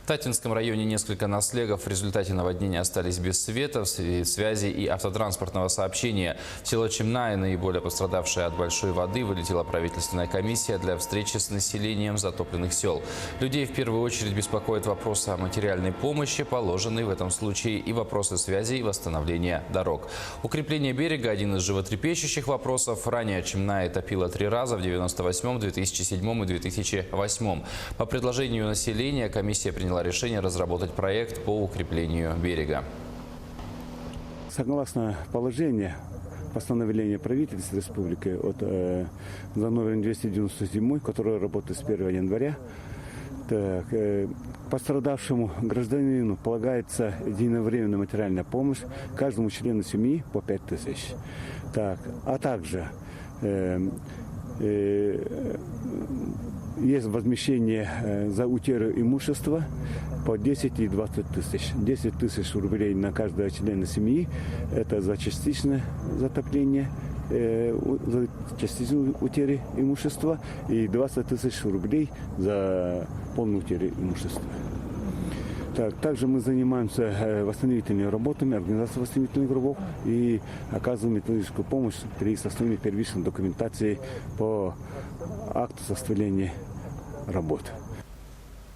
Татинском районе несколько наследов в результате наводнения остались без света, связи и автотранспортного сообщения. В село Чимная, наиболее пострадавшее от большой воды, вылетела правительственная комиссия для встречи с населением затопленных сел. Людей в первую очередь беспокоят вопросы о материальной помощи, положенной в этом случае, и вопросы связи и восстановления дорог. Укрепление берега – один из животрепещущих вопросов. Ранее Чимная топила 3 раза в 1998, 2007 и 2008. По предложению населения комиссия приняла решение разработать проект по укреплению берега. Согласно положению постановления правительства республики за номером 297, которое работает с 1 января, пострадавшему гражданину полагается единовременная материальная помощь, каждому члену семьи по 5000. А также есть возмещение за утерю имущества по 10 и 20 тысяч. 10 тысяч рублей на каждого члена семьи – это за частичное затопление, за частичную утерю имущества, и 20 тысяч рублей за полную утерю имущества. Также мы занимаемся восстановительными работами, организацией восстановительных групп и оказываем методическую помощь при составлении первичной документации по акту составления работ.